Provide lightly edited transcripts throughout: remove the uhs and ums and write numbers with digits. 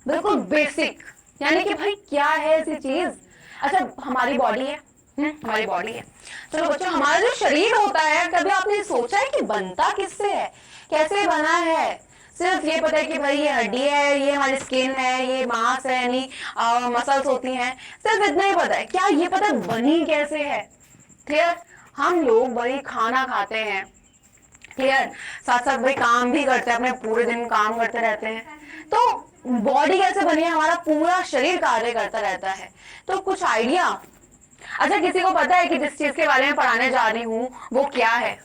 बिल्कुल बेसिक, यानी कि भाई क्या है ऐसी चीज। अच्छा हमारी बॉडी है, हमारी बॉडी है। चलो बच्चों, हमारा जो शरीर होता है, कभी आपने सोचा है कि बनता किससे है, कैसे बना है? सिर्फ ये पता है कि भाई ये हड्डी है, ये हमारी स्किन है, ये मांस है, यानी मसल्स होती हैं, सिर्फ इतना ही पता है। क्या ये पता है बनी कैसे है? क्लियर? हम लोग भाई खाना खाते हैं, क्लियर, साथ साथ भाई काम भी करते हैं, अपने पूरे दिन काम करते रहते हैं। तो बॉडी कैसे बनी है? हमारा पूरा शरीर कार्य करता रहता है। तो कुछ आइडिया? अच्छा किसी को पता है कि जिस चीज के बारे में पढ़ाने जा रही हूँ वो क्या है?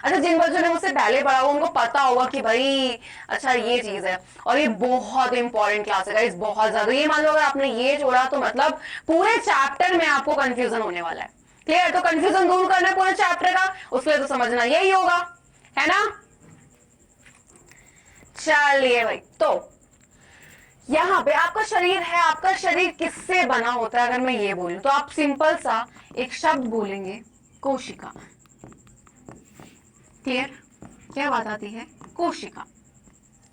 अच्छा जिन बच्चों ने मुझसे पहले पढ़ा हो उनको पता होगा कि भाई अच्छा ये चीज है, और ये बहुत इंपॉर्टेंट क्लास है, बहुत ज्यादा। ये मान लो अगर आपने ये छोड़ा तो मतलब पूरे चैप्टर में आपको कंफ्यूजन होने वाला है। क्लियर? तो कंफ्यूजन दूर करना है पूरे चैप्टर का, उसके लिए तो समझना यही होगा, है ना? चलिए भाई, तो यहाँ पे आपका शरीर है, आपका शरीर किससे बना होता है? अगर मैं ये बोलूं तो आप सिंपल सा एक शब्द बोलेंगे, कोशिका। क्लियर? क्या बात आती है? कोशिका।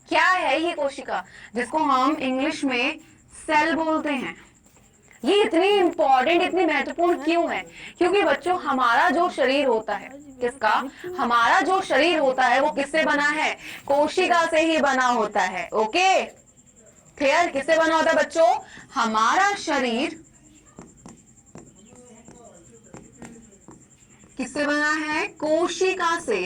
क्या है ये कोशिका, जिसको हम इंग्लिश में सेल बोलते हैं? ये इतनी इंपॉर्टेंट, इतनी महत्वपूर्ण क्यों है? क्योंकि बच्चों हमारा जो शरीर होता है, किसका? हमारा जो शरीर होता है वो किससे बना है? कोशिका से ही बना होता है। Okay clear? किससे बना होता है बच्चों? हमारा शरीर किससे बना है? कोशिका से।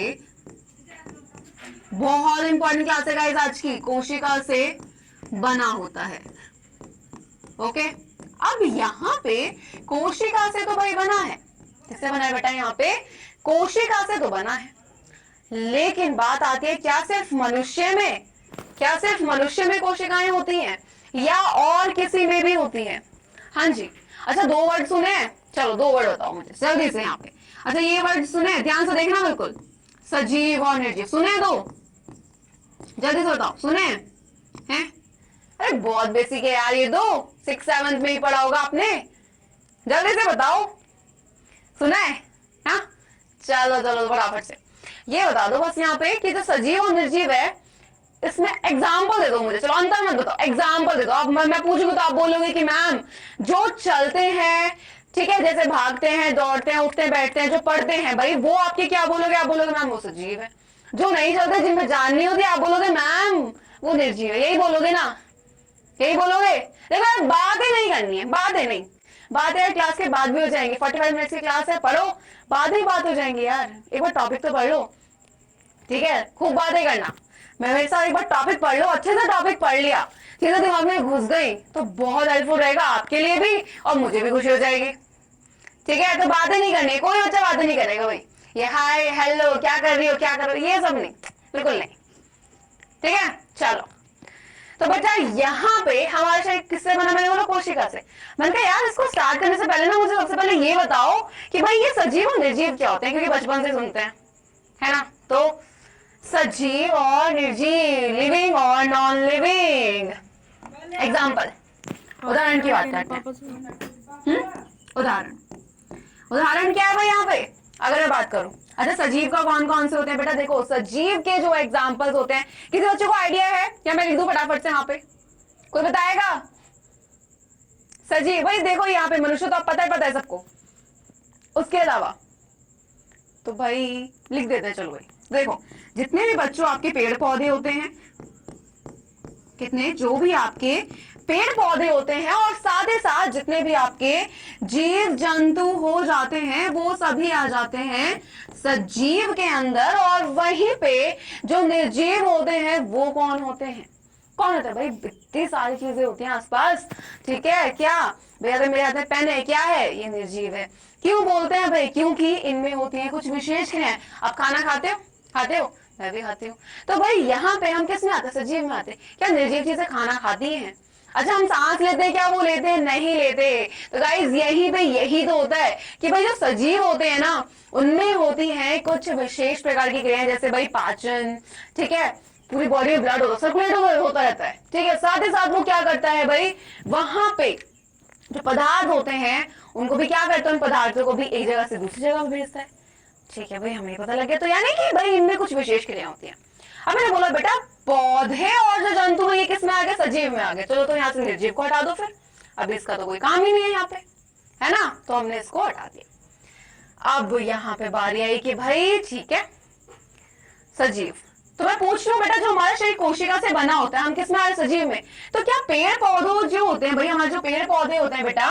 बहुत इंपॉर्टेंट क्लास है गाइस आज की, कोशिका से बना होता है। ओके अब यहाँ पे कोशिका से तो भाई बना है, किससे बना है बेटा? यहाँ पे कोशिका से तो बना है, लेकिन बात आती है क्या सिर्फ मनुष्य में, क्या सिर्फ मनुष्य में कोशिकाएं होती हैं या और किसी में भी होती हैं? हाँ जी। अच्छा दो वर्ड सुने? चलो दो वर्ड बताओ मुझे जल्दी से यहाँ पे। अच्छा ये वर्ड सुने, ध्यान से देखना बिल्कुल, सजीव और निर्जीव। सुने? दो जल्दी से बताओ, सुने हैं? अरे बहुत बेसिक है यार ये, दो 6th-7th में ही पढ़ा होगा आपने, जल्दी से बताओ। सुना है? हाँ चलो चलो फटाफट से ये बता दो बस यहाँ पे कि जो सजीव और निर्जीव है इसमें एग्जाम्पल दे दो मुझे। चलो अंतर मत बताओ, एग्जाम्पल दे दो। अब मैं पूछूंगी तो आप बोलोगे कि मैम जो चलते हैं, ठीक है, जैसे भागते हैं, दौड़ते हैं, उठते बैठते हैं, जो पढ़ते हैं, भाई वो आपके क्या बोलोगे? आप बोलोगे मैम वो सजीव है। जो नहीं चलते, जिनमें जान नहीं होती, आप बोलोगे मैम वो निर्जीव है। यही बोलोगे ना? यही बोलोगे? देखो बातें नहीं करनी है, बातें नहीं, बातें क्लास के बाद भी हो जाएंगी। 45 मिनट की क्लास है, पढ़ो, बाद में बात हो जाएंगी यार। एक बार टॉपिक तो पढ़ लो, ठीक है? खूब बातें करना। मैं मेरे साथ एक बार टॉपिक पढ़ लो, अच्छे से टॉपिक पढ़ लिया, चीजें दिमाग में घुस गई तो बहुत हेल्पफुल रहेगा आपके लिए भी और मुझे भी खुशी हो जाएगी। ठीक है? तो बातें नहीं करनी, कोई बच्चा बातें नहीं करेगा भाई, ये हाय हेलो क्या कर रही हो, क्या कर रही हो, ये सब नहीं, बिल्कुल नहीं। ठीक है? चलो तो बच्चा यहाँ पे हमारा शरीर किससे बना? मैंने बोला कोशिका से। मैंने कहा यार इसको स्टार्ट करने से पहले ना मुझे सबसे पहले ये बताओ कि भाई ये सजीव और निर्जीव क्या होते हैं, क्योंकि बचपन से सुनते हैं, है ना? तो सजीव और निर्जीव, लिविंग और नॉन लिविंग। एग्जाम्पल, उदाहरण की बात करते हैं। उदाहरण, उदाहरण क्या है भाई यहाँ पे अगर मैं बात करूं? अच्छा सजीव का कौन कौन से होते हैं बेटा? देखो सजीव के जो एग्जाम्पल्स होते हैं, किसी बच्चों को आइडिया है क्या? मैं लिख दूं फटाफट से यहाँ पे, कोई बताएगा? सजीव भाई देखो यहाँ पे मनुष्य तो अब पता है सबको, उसके अलावा तो भाई लिख देते हैं। चलो भाई देखो, जितने भी बच्चों आपके पेड़ पौधे होते हैं, कितने जो भी आपके पेड़ पौधे होते हैं, और साथ ही साथ जितने भी आपके जीव जंतु हो जाते हैं वो सभी आ जाते हैं सजीव के अंदर। और वहीं पे जो निर्जीव होते हैं वो कौन होते हैं? कौन होता है भाई? इतनी सारी चीजें होती हैं आसपास, ठीक है? क्या भाई अगर मेरे हाथ में पेन है, क्या है? ये निर्जीव है। क्यों बोलते हैं भाई? क्योंकि इनमें होती है कुछ विशेष क्रियाएं। आप खाना खाते हो? खाते हो? मैं भी खाती हूँ। तो भाई यहाँ पे हम किस में आते हैं? सजीव में आते हैं। क्या निर्जीव चीजें खाना खाती हैं? अच्छा हम सांस लेते हैं, क्या वो लेते हैं? नहीं लेते। तो गाइस यही पे यही तो होता है कि भाई जो सजीव होते हैं ना उनमें होती है कुछ विशेष प्रकार की क्रियाएं, जैसे भाई पाचन, ठीक है? पूरी बॉडी में ब्लड होता, सर्कुलेट होता रहता है, ठीक है? साथ ही साथ वो क्या करता है भाई, वहां पे जो पदार्थ होते हैं उनको भी क्या करता है? उन पदार्थों को भी एक जगह से दूसरी जगह भेजता है। ठीक है भाई हमें पता लग गया। तो यानी कि भाई इनमें कुछ विशेष क्रिया होती है। अब मैंने बोला बेटा पौधे और जो जंतु है ये किस में आ गए, सजीव में आ गए। चलो तो यहाँ से निर्जीव को हटा दो फिर, अब इसका तो कोई काम ही नहीं है यहाँ पे, है ना, तो हमने इसको हटा दिया। अब यहाँ पे बारी आई कि भाई ठीक है सजीव, तो मैं पूछ लूं बेटा जो हमारा शरीर कोशिका से बना होता है हम किस में आ रहे, सजीव में, तो क्या पेड़ पौधों जो होते हैं भाई, हमारे जो पेड़ पौधे होते हैं बेटा,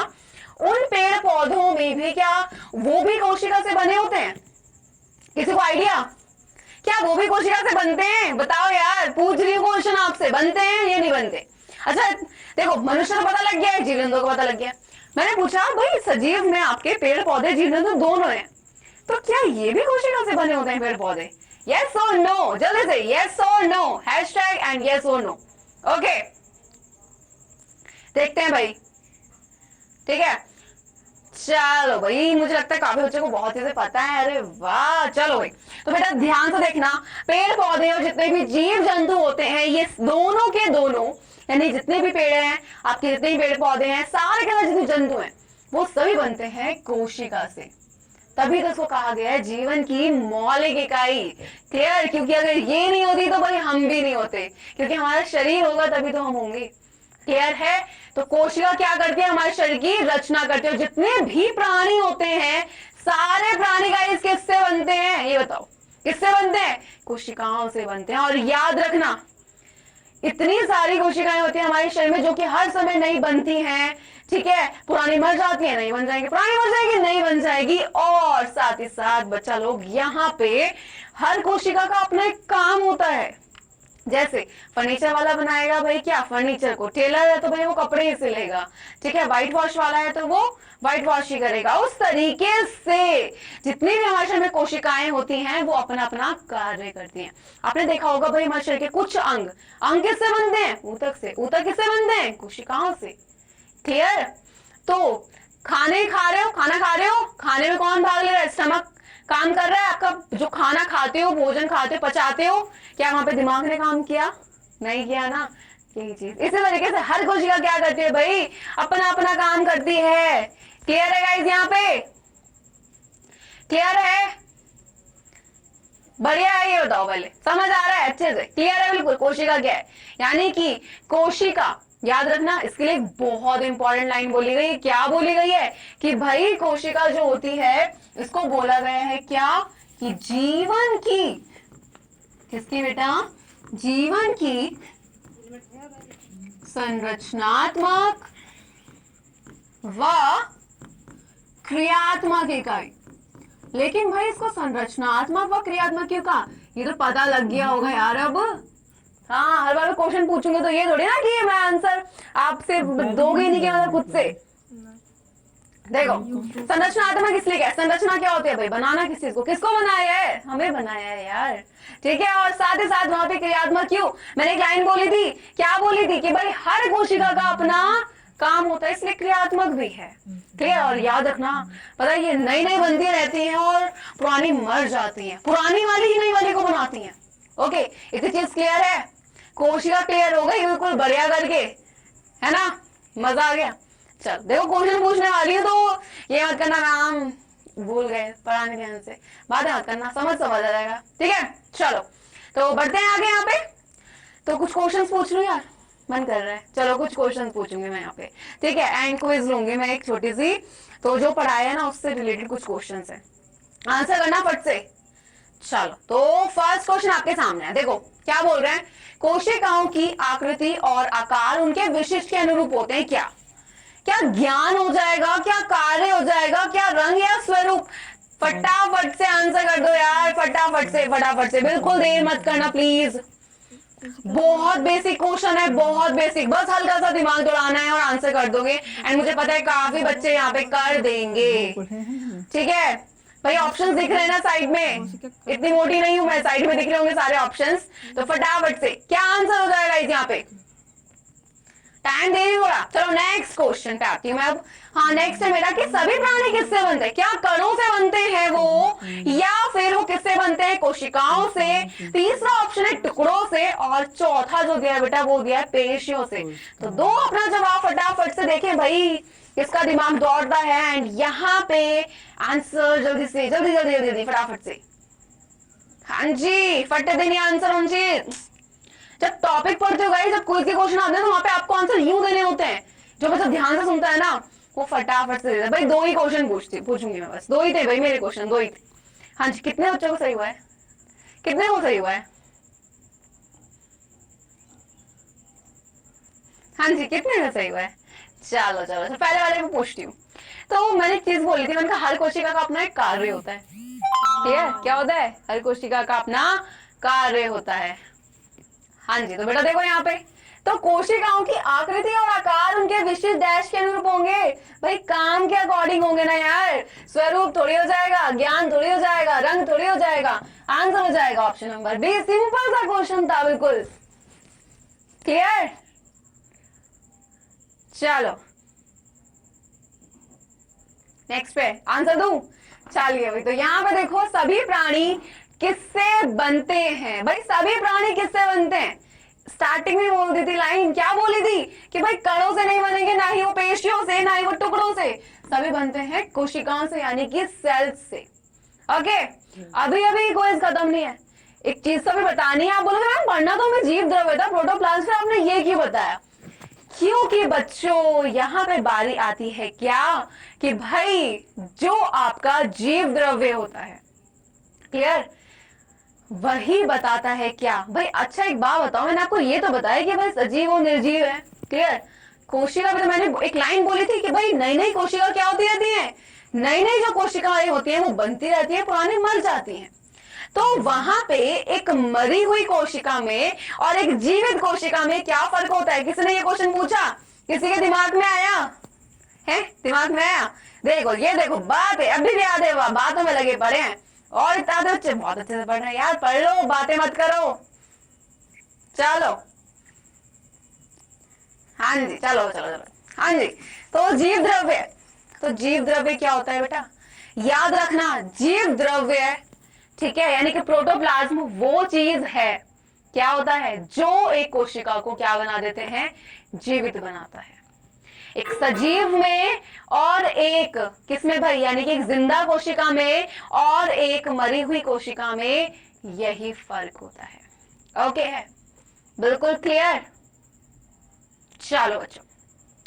उन पेड़ पौधों में भी क्या वो भी कोशिका से बने होते हैं? किसी को आइडिया, क्या वो भी कोशिका से बनते हैं? बताओ यार, पूछ रही हूँ क्वेश्चन आपसे, बनते हैं या नहीं बनते? अच्छा देखो मनुष्य को पता लग गया है, जीव जंतु को पता लग गया, मैंने पूछा भाई सजीव में आपके पेड़ पौधे जीव जंतु दोनों हैं, तो क्या ये भी कोशिका से बने होते हैं पेड़ पौधे? यस और नो, जल्दी से यस और नो, हैशटैग एंड यस और नो। ओके देखते हैं भाई, ठीक है, चलो भाई मुझे लगता है काफी बच्चों को बहुत चीजें पता है, अरे वाह। चलो भाई तो बेटा ध्यान से देखना, पेड़ पौधे और जितने भी जीव जंतु होते हैं ये दोनों के दोनों, यानी जितने भी पेड़ हैं आपके, जितने भी पेड़ पौधे हैं, सारे के सारे जितने जंतु हैं वो सभी बनते हैं कोशिका से, तभी तो इसको कहा गया है जीवन की मौलिक इकाई। क्लियर, क्योंकि अगर ये नहीं होती तो भाई हम भी नहीं होते, क्योंकि हमारा शरीर होगा तभी तो हम होंगे। क्लियर है, तो कोशिका क्या करती है, हमारे शरीर की रचना करती है। जितने भी प्राणी होते हैं सारे प्राणी गाइस किससे बनते हैं, ये बताओ किससे बनते हैं, कोशिकाओं से बनते हैं। और याद रखना इतनी सारी कोशिकाएं होती हैं हमारे शरीर में जो कि हर समय नहीं बनती हैं, ठीक है, पुरानी मर जाती है नहीं बन जाएगी, पुरानी मर जाएगी नहीं बन जाएगी। और साथ ही साथ बच्चा लोग यहाँ पे हर कोशिका का अपना एक काम होता है, जैसे फर्नीचर वाला बनाएगा भाई क्या फर्नीचर को, टेलर है तो भाई वो कपड़े ही सिलेगा, ठीक है, व्हाइट वॉश वाला है तो वो व्हाइट वॉश ही करेगा। उस तरीके से जितनी भी हमारे शरीर में कोशिकाएं होती हैं वो अपना अपना कार्य करती हैं। आपने देखा होगा भाई हमारे शरीर के कुछ अंग किससे बनते हैं, ऊतक से, ऊतक किससे बनते हैं, कोशिकाओं से। क्लियर, तो खाने खा रहे हो, खाना खा रहे हो, खाने में कौन भाग ले रहा है, स्टमक काम कर रहा है आपका, जो खाना खाते हो, भोजन खाते हो, पचाते हो, क्या वहां पे दिमाग ने काम किया, नहीं किया ना, यही चीज। इसी तरीके से हर कोशिका क्या करती है भाई, अपना अपना काम करती है। क्लियर है गाइस, यहाँ पे क्लियर है, बढ़िया है, ये बताओ पहले समझ आ रहा है अच्छे से, क्लियर है बिल्कुल। कोशिका क्या है, यानी कि कोशिका, याद रखना इसके लिए बहुत इंपॉर्टेंट लाइन बोली गई है, क्या बोली गई है कि भाई कोशिका जो होती है इसको बोला गया है क्या, कि जीवन की, किसकी बेटा, जीवन की संरचनात्मक व क्रियात्मक इकाई। लेकिन भाई इसको संरचनात्मक व क्रियात्मक क्यों कहा, ये तो पता लग गया होगा यार अब। हाँ, हर बार क्वेश्चन पूछूंगे तो ये थोड़ी ना कि मैं आंसर आपसे दोगे नहीं, क्या खुद से। देखो संरचनात्मक इसलिए क्या, संरचना क्या होती है भाई, बनाना किस चीज को, किसको बनाया है, हमें बनाया है यार, ठीक है। और साथ ही साथ वहां पे क्रियात्मक क्यों, मैंने एक लाइन बोली थी, क्या बोली थी कि भाई हर कोशिका का अपना काम होता है इसलिए क्रियात्मक भी है। ठीक है, और याद रखना पता है ये नई नई बनती रहती हैं और पुरानी मर जाती हैं, पुरानी वाली ही नई वाली को बनाती हैं। ओके, इतनी चीज क्लियर है, कोशिका क्लियर हो गई बिल्कुल बढ़िया करके, है ना, मजा आ गया। चल देखो क्वेश्चन पूछने वाली है तो ये मत करना नाम भूल गए, पढ़ाने ध्यान से बातें मत करना, समझ आ जाएगा, ठीक है। चलो तो बढ़ते हैं आगे, यहाँ पे तो कुछ क्वेश्चंस पूछ लूं यार, मन कर रहा है, चलो कुछ क्वेश्चंस पूछूंगी मैं यहाँ पे, ठीक है, एंड क्विज लूंगी मैं एक छोटी सी, तो जो पढ़ाया है ना उससे रिलेटेड कुछ क्वेश्चंस है, आंसर करना फट से। चलो तो फर्स्ट क्वेश्चन आपके सामने है, देखो क्या बोल रहे हैं, कोशिकाओं की आकृति और आकार उनके विशिष्ट के अनुरूप होते हैं क्या, क्या ज्ञान हो जाएगा, क्या कार्य हो जाएगा, क्या रंग या स्वरूप, फटाफट से आंसर कर दो यार, फटाफट से, बिल्कुल देर मत करना प्लीज, बहुत बेसिक क्वेश्चन है, बहुत बेसिक, बस हल्का सा दिमाग दौड़ाना है और आंसर कर दोगे। एंड मुझे पता है काफी बच्चे यहाँ पे कर देंगे, ठीक है भाई। ऑप्शंस दिख रहे हैं ना साइड में, इतनी मोटी नहीं हूं मैं, साइड में दिख रहे होंगे सारे ऑप्शंस, तो फटाफट से क्या आंसर हो जाएगा इस, यहाँ पे टाइम दे रही थोड़ा। चलो नेक्स्ट क्वेश्चन पे आती हूँ मैं अब। हाँ नेक्स्ट है मेरा कि सभी प्राणी किससे बनते हैं, क्या कणों से बनते हैं वो, या फिर वो किससे बनते हैं, कोशिकाओं से, तीसरा ऑप्शन है टुकड़ों से, और चौथा जो दिया बेटा वो दिया है पेशियों से। तो दो अपना जवाब फटाफट से देखें भाई, किसका दिमाग दौड़ता है। एंड यहाँ पे आंसर जल्दी से जल्दी फटाफट से, हाँ जी, फटे देनी आंसर होंगे। जब टॉपिक पढ़ते हो गाइस, जब क्विज के क्वेश्चन आते हैं तो वहां पे आपको आंसर यूं देने होते हैं। जो बच्चा ध्यान से सुनता है ना वो फटाफट से देता है। भाई 2 ही क्वेश्चन पूछूंगी मैं, बस 2 ही थे भाई मेरे क्वेश्चन, 2 ही थे। हाँ जी, कितने बच्चों को सही हुआ है? कितने को सही हुआ है? हाँ जी, कितने का सही हुआ है? चलो चलो, तो पहले वाले को पूछती हूँ। तो मैंने एक चीज बोली थी, मैंने कहा हर कोशिका का अपना एक कार्य होता है। ठीक है, क्या होता है? हर कोशिका का अपना कार्य होता है। हाँ जी, तो बेटा देखो यहाँ पे, तो कोशिकाओं की आकृति और आकार उनके विशिष्ट डैश के अनुरूप होंगे। भाई काम के अकॉर्डिंग होंगे ना यार, स्वरूप थोड़ी हो जाएगा, ज्ञान थोड़ी हो जाएगा, रंग थोड़ी हो जाएगा। आंसर हो जाएगा ऑप्शन नंबर बी। सिंपल सा क्वेश्चन था, बिल्कुल क्लियर। चलो नेक्स्ट पे आंसर दूं? चलिए भाई, तो यहाँ पे देखो सभी प्राणी किससे बनते हैं? भाई सभी प्राणी किससे बनते हैं? स्टार्टिंग में बोल दी थी लाइन, क्या बोली थी कि भाई कणों से नहीं बनेंगे, ना ही वो पेशियों से, ना ही वो टुकड़ों से, सभी बनते हैं कोशिकाओं से, यानी कि सेल्स से। ओके, अभी अभी कोई खत्म नहीं है, एक चीज तो भी बतानी है। आप बोलोगे मैम पढ़ना तो हमें जीव द्रव्य था, प्रोटोप्लाज्म, फिर आपने ये क्यों बताया? क्योंकि बच्चों यहाँ पे बारी आती है क्या कि भाई जो आपका जीव द्रव्य होता है, क्लियर, वही बताता है क्या भाई। अच्छा एक बात बताओ, मैंने आपको ये तो बताया कि भाई सजीव और निर्जीव है, क्लियर। कोशिका में तो मैंने एक लाइन बोली थी कि भाई नई नई कोशिका क्या होती रहती है, नई नई जो कोशिकाएं होती हैं वो बनती रहती है, पुरानी मर जाती हैं। तो वहां पे एक मरी हुई कोशिका में और एक जीवित कोशिका में क्या फर्क होता है? किसी ने ये क्वेश्चन पूछा? किसी के दिमाग में आया है? दिमाग में आया? देखो ये देखो, बात है अभी भी याद है, बातों में लगे पड़े हैं। और इतना बच्चे बहुत अच्छे से पढ़ रहे हैं यार, पढ़ लो, बातें मत करो। चलो हाँ जी, चलो चलो चलो, हाँ जी। तो जीव द्रव्य, तो जीव द्रव्य क्या होता है बेटा? याद रखना, जीव द्रव्य, ठीक है, यानी कि प्रोटोप्लाज्म वो चीज है, क्या होता है, जो एक कोशिका को क्या बना देते हैं? जीवित बनाता है। एक सजीव में और एक किसमें भाई, यानी कि एक जिंदा कोशिका में और एक मरी हुई कोशिका में यही फर्क होता है। ओके है, बिल्कुल क्लियर। चलो बच्चों,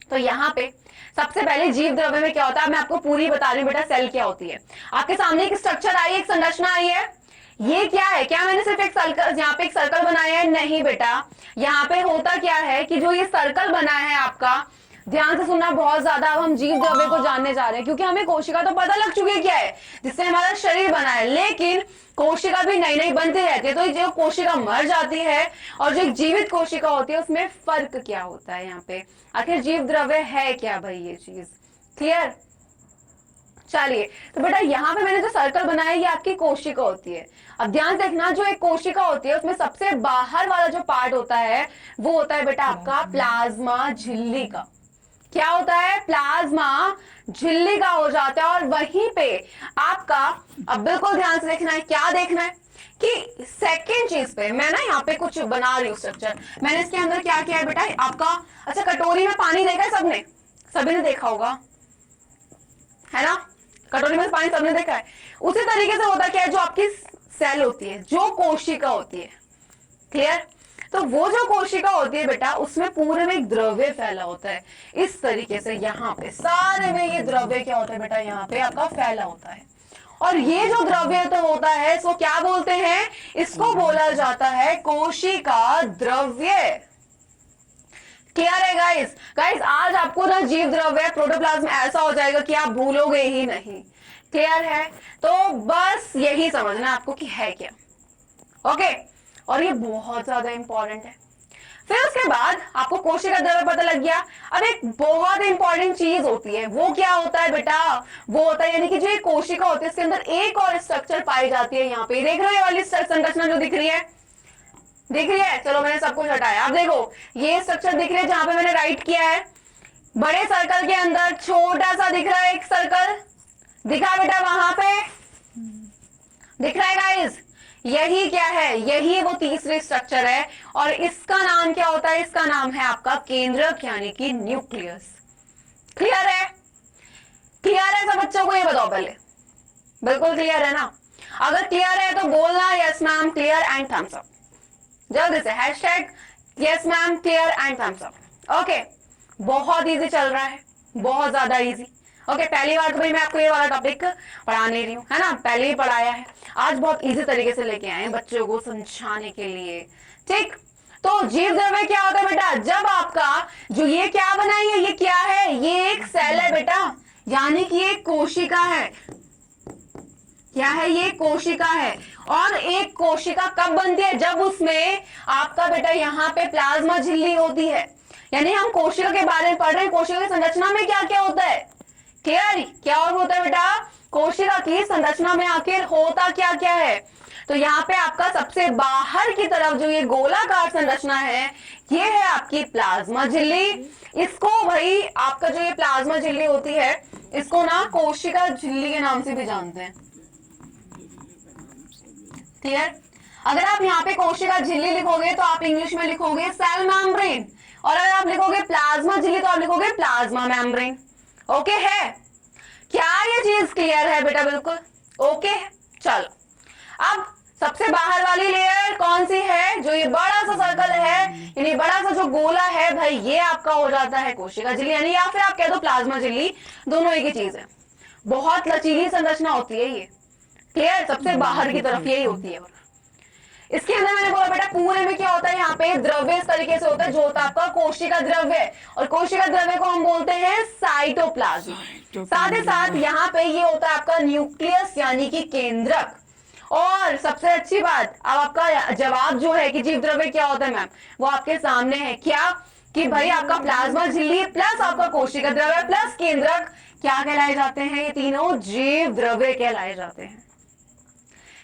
तो यहाँ पे सबसे पहले जीव द्रव्य में क्या होता है मैं आपको पूरी बता रही हूँ बेटा। सेल क्या होती है, आपके सामने एक स्ट्रक्चर आई है, एक संरचना आई है। ये क्या है? क्या मैंने सिर्फ एक सर्कल, यहाँ पे एक सर्कल बनाया है? नहीं बेटा, यहाँ पे होता क्या है कि जो ये सर्कल बना है आपका, ध्यान से सुनना बहुत ज्यादा। अब हम जीव द्रव्य को जानने जा रहे हैं, क्योंकि हमें कोशिका तो पता लग चुकी है क्या है, जिससे हमारा शरीर बना है, लेकिन कोशिका भी नई नई बनती रहती है। तो जो कोशिका मर जाती है और जो एक जीवित कोशिका होती है उसमें फर्क क्या होता है यहाँ पे, आखिर जीव द्रव्य है क्या भाई, ये चीज क्लियर। चलिए, तो बेटा यहाँ पे मैंने जो सर्कल बनाया ये आपकी कोशिका होती है। अब ध्यान से देखना, जो एक कोशिका होती है उसमें सबसे बाहर वाला जो पार्ट होता है वो होता है बेटा आपका प्लाज्मा झिल्ली का। क्या होता है? प्लाज्मा झिल्ली का हो जाता है। और वहीं पे आपका, अब बिल्कुल ध्यान से देखना है, क्या देखना है कि सेकेंड चीज पे मैं ना यहाँ पे कुछ बना रही हूँ स्ट्रक्चर। मैंने इसके अंदर क्या किया है बेटा आपका, अच्छा कटोरी में पानी देखा है सबने, सभी ने देखा होगा है ना, कटोरी में पानी सबने देखा है। उसी तरीके से होता क्या है, जो आपकी सेल होती है, जो कोशिका होती है, क्लियर। तो वो जो कोशिका होती है बेटा उसमें पूरे में एक द्रव्य फैला होता है, इस तरीके से यहाँ पे सारे में ये द्रव्य क्या होता है बेटा, यहाँ पे आपका फैला होता है। और ये जो द्रव्य तो होता है इसको क्या बोलते हैं? इसको बोला जाता है कोशिका द्रव्य। क्लियर है गाइस? गाइस आज आपको ना जीव द्रव्य प्रोटोप्लाज्म ऐसा हो जाएगा कि आप भूलोगे ही नहीं। क्लियर है? तो बस यही समझना आपको कि है क्या। ओके, और ये बहुत ज्यादा इंपॉर्टेंट है। फिर उसके बाद आपको कोशिका द्रव्य पता लग गया। अब एक बहुत इंपॉर्टेंट चीज होती है, वो क्या होता है बेटा? वो होता है यानी कि जो एक कोशिका होती है इसके अंदर एक और स्ट्रक्चर पाई जाती है। यहाँ पे देख रहे हो ये वाली संरचना जो दिख रही है, दिख रही है? चलो मैंने सब कुछ हटाया, आप देखो ये स्ट्रक्चर दिख रही है जहां पे मैंने राइट किया है। बड़े सर्कल के अंदर छोटा सा दिख रहा है एक सर्कल, दिखा बेटा वहां पे, दिख रहा है गाइस? यही क्या है? यही वो तीसरी स्ट्रक्चर है और इसका नाम क्या होता है? इसका नाम है आपका केंद्रक यानी कि न्यूक्लियस। क्लियर है? क्लियर है सब बच्चों को? ये बताओ पहले, बिल्कुल क्लियर है ना? अगर क्लियर है तो बोलना yes ma'am clear and thumbs up जल्दी से, hashtag yes ma'am clear and thumbs up. Okay, बहुत इजी चल रहा है, बहुत ज्यादा इजी। ओके, पहली बार तो भाई मैं आपको ये वाला टॉपिक पढ़ाने रही हूँ, है ना, पहले ही पढ़ाया है, आज बहुत इजी तरीके से लेके आए हैं बच्चों को समझाने के लिए। ठीक, तो जीव द्रव्य क्या होता है बेटा? जब आपका जो ये क्या बनाई है, ये क्या है? ये एक सेल है बेटा, यानी कि एक कोशिका है। क्या है? ये कोशिका है। और एक कोशिका कब बनती है? जब उसमें आपका बेटा यहाँ पे प्लाज्मा झिल्ली होती है। यानी हम कोशिका के बारे में पढ़ रहे हैं, कोशिका की संरचना में क्या क्या होता है, क्लियर? क्या और होता है बेटा? कोशिका की संरचना में आखिर होता क्या क्या है? तो यहाँ पे आपका सबसे बाहर की तरफ जो ये गोलाकार संरचना है, ये है आपकी प्लाज्मा झिल्ली। इसको भाई आपका जो ये प्लाज्मा झिल्ली होती है, इसको ना कोशिका झिल्ली के नाम से भी जानते हैं। क्लियर? अगर आप यहाँ पे कोशिका झिल्ली लिखोगे तो आप इंग्लिश में लिखोगे सेल मेम्ब्रेन, और अगर आप लिखोगे प्लाज्मा झिल्ली तो आप लिखोगे प्लाज्मा मेम्ब्रेन। ओके है? क्या ये चीज क्लियर है बेटा? बिल्कुल ओके है। चलो, अब सबसे बाहर वाली लेयर कौन सी है? जो ये बड़ा सा सर्कल है, यानी बड़ा सा जो गोला है भाई, ये आपका हो जाता है कोशिका झिल्ली, यानी या फिर आप कह दो प्लाज्मा झिल्ली, दोनों एक ही चीज है। बहुत लचीली संरचना होती है ये, क्लियर? सबसे बाहर की तरफ यही होती है। इसके अंदर मैंने बोला बेटा पूरे में क्या होता है, यहाँ पे द्रव्य इस तरीके से होता है, जो होता है आपका कोशिका द्रव्य, और कोशिका द्रव्य को हम बोलते हैं साइटोप्लाज्म। साथ ही साथ यहाँ पे ये होता है आपका न्यूक्लियस, यानी कि केंद्रक। और सबसे अच्छी बात, अब आपका जवाब जो है कि जीव द्रव्य क्या होता है मैम, वो आपके सामने है। क्या? कि भाई आपका प्लाज्मा झिल्ली प्लस आपका कोशिका द्रव्य प्लस केंद्रक क्या कहलाए जाते हैं? ये तीनों जीव द्रव्य कहलाए जाते हैं।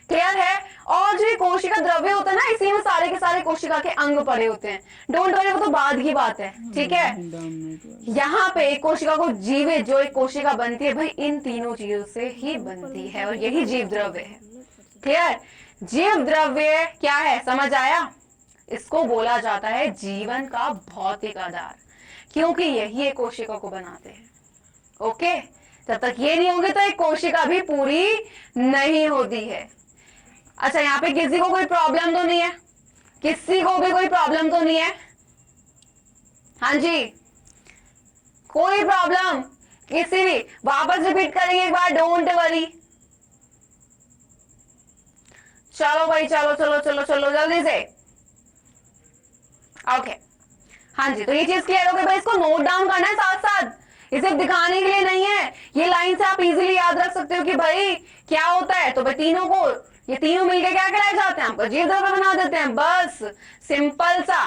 क्लियर है? और जो कोशिका द्रव्य होता है ना, इसी में सारे के सारे कोशिका के अंग पड़े होते हैं। डोंट वरी, वो तो बाद की बात है, ठीक है? यहाँ पे एक कोशिका को जीवित जो एक कोशिका बनती है भाई, इन तीनों चीजों से ही बनती है, और यही जीव द्रव्य है। क्लियर? जीव द्रव्य क्या है, समझ आया? इसको बोला जाता है जीवन का भौतिक आधार, क्योंकि यही एक कोशिका को बनाते हैं। ओके, जब तक ये नहीं होंगे तो एक कोशिका भी पूरी नहीं होती है। अच्छा, यहाँ पे किसी को कोई प्रॉब्लम तो नहीं है? किसी को भी कोई प्रॉब्लम तो नहीं है? हाँ जी, कोई प्रॉब्लम? किसी भी? वापस रिपीट करेंगे एक बार, डोंट वरी। चलो भाई, चलो चलो चलो चलो जल्दी से। ओके, हाँ जी, तो ये चीज क्लियर हो गई भाई। इसको नोट डाउन करना है साथ साथ, इसे दिखाने के लिए नहीं है। ये लाइन से आप इजीली याद रख सकते हो कि भाई क्या होता है। तो भाई तीनों को, ये तीनों मिलके क्या कहलाए जाते हैं? आपको जीव द्रव्य बना देते हैं, बस सिंपल सा।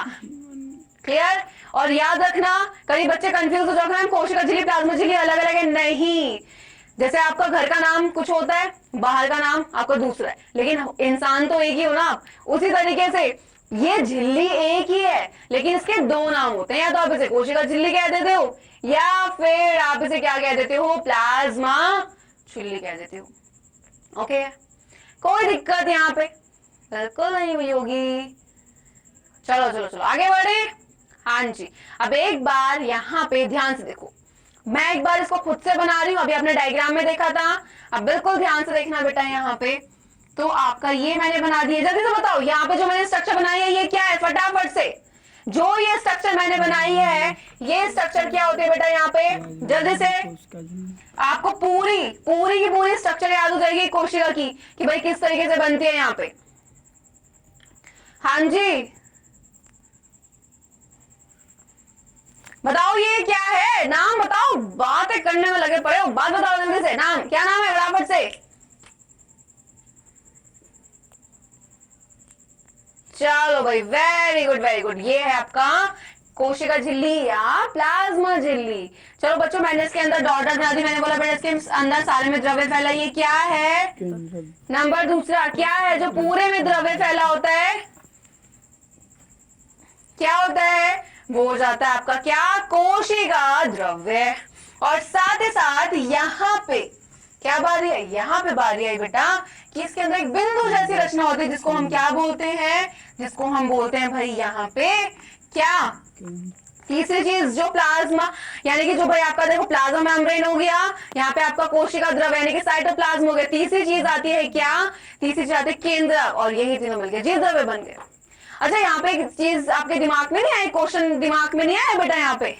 क्लियर? और याद रखना, कई बच्चे कंफ्यूज हो जाते हैं, कोशिका झिल्ली प्लाज्मा झिल्ली अलग अलग है। नहीं, जैसे आपका घर का नाम कुछ होता है, बाहर का नाम आपका दूसरा है, लेकिन इंसान तो एक ही हो ना आप। उसी तरीके से ये झिल्ली एक ही है, लेकिन इसके दो नाम होते हैं। या तो आप इसे कोशिका झिल्ली कह देते हो, या फिर आप इसे क्या कह देते हो? प्लाज्मा झिल्ली कह देते हो। ओके, कोई दिक्कत यहाँ पे बिल्कुल नहीं हुई होगी। चलो चलो चलो आगे बढ़े। हाँ जी, अब एक बार यहाँ पे ध्यान से देखो, मैं एक बार इसको खुद से बना रही हूँ, अभी आपने डायग्राम में देखा था, अब बिल्कुल ध्यान से देखना बेटा। यहाँ पे तो आपका ये मैंने बना दिया, जल्दी से बताओ यहाँ पे जो मैंने स्ट्रक्चर बनाई है ये क्या है, फटाफट से। जो ये स्ट्रक्चर मैंने बनाई है, ये स्ट्रक्चर क्या होती है बेटा? यहाँ पे जल्दी से आपको पूरी पूरी की पूरी स्ट्रक्चर याद हो जाएगी कोशिका की, कि भाई किस तरीके से बनती है यहाँ पे। हाँ जी, बताओ ये क्या है, नाम बताओ। बातें करने में लगे पड़े हो, बात बताओ जल्दी से। नाम क्या? नाम है फटाफट से। चलो भाई, वेरी गुड वेरी गुड। ये है आपका कोशिका झिल्ली या प्लाज्मा झिल्ली। चलो बच्चों, मैंने इसके अंदर डॉट बना दी। मैंने बोला बेटा इसके अंदर सारे में द्रव्य फैला, ये क्या है? नंबर दूसरा क्या है जो पूरे में द्रव्य फैला होता है? क्या होता है? वो हो जाता है आपका क्या? कोशिका द्रव्य। और साथ ही साथ यहाँ पे क्या बारी है? यहाँ पे बारी आई बेटा कि इसके अंदर एक बिंदु जैसी रचना होती है, जिसको हम क्या बोलते हैं? जिसको हम बोलते हैं भाई यहाँ पे क्या? तीसरी चीज जो प्लाज्मा, यानी कि जो भाई आपका देखो प्लाज्मा मेम्ब्रेन हो गया, यहाँ पे आपका कोशिका द्रव यानी कि साइटोप्लाज्म हो गया। तीसरी चीज आती है क्या, तीसरी चीज आती है केंद्रक, और यही तीनों मिलकर जीव द्रव्य बन गए। अच्छा यहाँ पे एक चीज आपके दिमाग में नहीं आई, क्वेश्चन दिमाग में नहीं आया बेटा यहाँ पे,